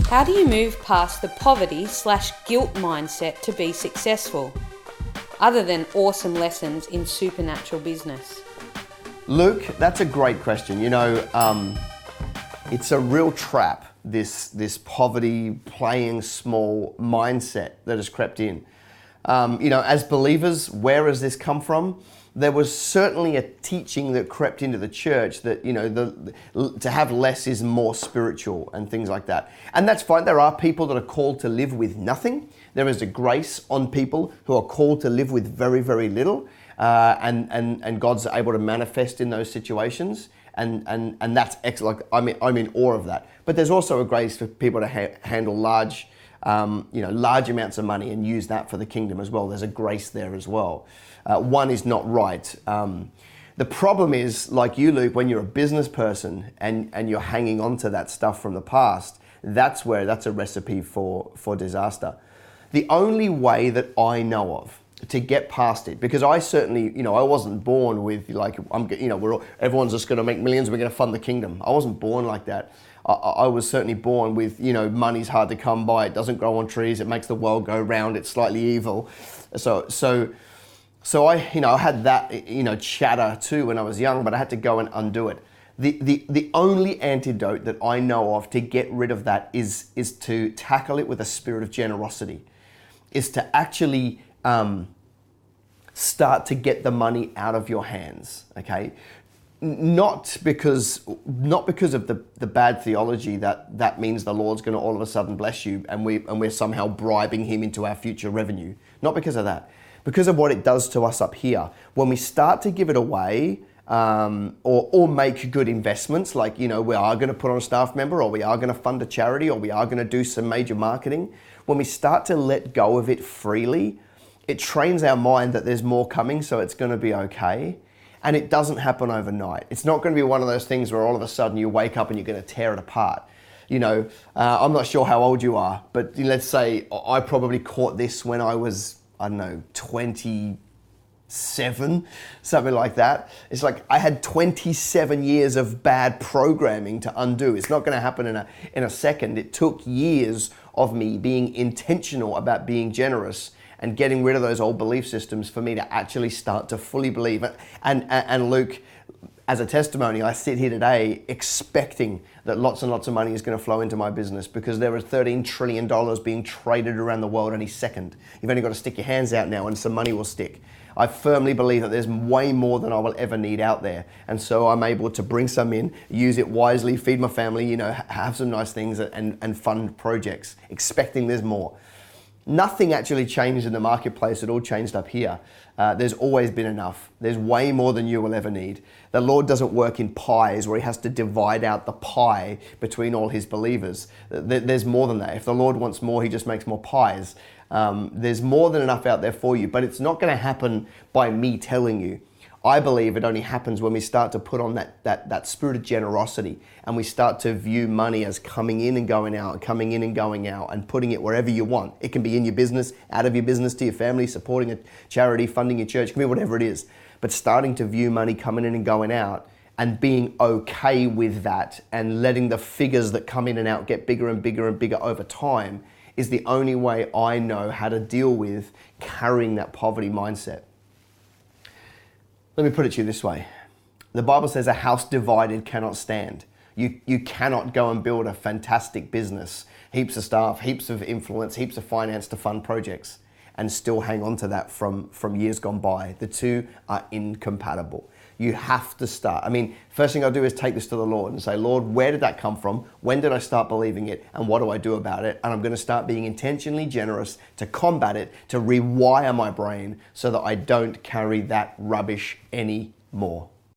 How do you move past the poverty/guilt mindset to be successful, other than awesome lessons in supernatural business? Luke, that's a great question. It's a real trap, this poverty, playing small mindset that has crept in. As believers, where has this come from? There was certainly a teaching that crept into the church that, to have less is more spiritual and things like that. And that's fine. There are people that are called to live with nothing. There is a grace on people who are called to live with very, very little. And God's able to manifest in those situations. And that's excellent. I'm in awe of that. But there's also a grace for people to handle large amounts of money and use that for the kingdom as well. There's a grace there as well. One is not right. The problem is, like you, Luke, when you're a business person and you're hanging on to that stuff from the past, that's a recipe for disaster. The only way that I know of to get past it, because I certainly, I wasn't born with everyone's just going to make millions, we're going to fund the kingdom. I wasn't born like that. I was certainly born with, money's hard to come by. It doesn't grow on trees. It makes the world go round. It's slightly evil. So I had that, chatter too when I was young, but I had to go and undo it. The only antidote that I know of to get rid of that is to tackle it with a spirit of generosity, is to actually start to get the money out of your hands, okay? Not because of the bad theology that means the Lord's going to all of a sudden bless you and we're somehow bribing him into our future revenue. Not because of that. Because of what it does to us up here. When we start to give it away or make good investments, like, we are going to put on a staff member, or we are going to fund a charity, or we are going to do some major marketing. When we start to let go of it freely, it trains our mind that there's more coming, so it's going to be okay. And it doesn't happen overnight. It's not going to be one of those things where all of a sudden you wake up and you're going to tear it apart. I'm not sure how old you are, but let's say I probably caught this when I was, 27, something like that. It's like I had 27 years of bad programming to undo. It's not going to happen in a second. It took years of me being intentional about being generous and getting rid of those old belief systems for me to actually start to fully believe it. And Luke, as a testimony, I sit here today expecting that lots and lots of money is going to flow into my business, because there is $13 trillion being traded around the world any second. You've only got to stick your hands out now and some money will stick. I firmly believe that there's way more than I will ever need out there. And so I'm able to bring some in, use it wisely, feed my family, have some nice things and fund projects, expecting there's more. Nothing actually changed in the marketplace. It all changed up here. There's always been enough. There's way more than you will ever need. The Lord doesn't work in pies where he has to divide out the pie between all his believers. There's more than that. If the Lord wants more, he just makes more pies. There's more than enough out there for you, but it's not going to happen by me telling you. I believe it only happens when we start to put on that spirit of generosity, and we start to view money as coming in and going out, and coming in and going out, and putting it wherever you want. It can be in your business, out of your business, to your family, supporting a charity, funding your church, it can be whatever it is. But starting to view money coming in and going out and being okay with that and letting the figures that come in and out get bigger and bigger and bigger over time is the only way I know how to deal with carrying that poverty mindset. Let me put it to you this way. The Bible says a house divided cannot stand. You cannot go and build a fantastic business, heaps of staff, heaps of influence, heaps of finance to fund projects, and still hang on to that from years gone by. The two are incompatible. You have to start. First thing I'll do is take this to the Lord and say, Lord, where did that come from? When did I start believing it? And what do I do about it? And I'm going to start being intentionally generous to combat it, to rewire my brain so that I don't carry that rubbish anymore.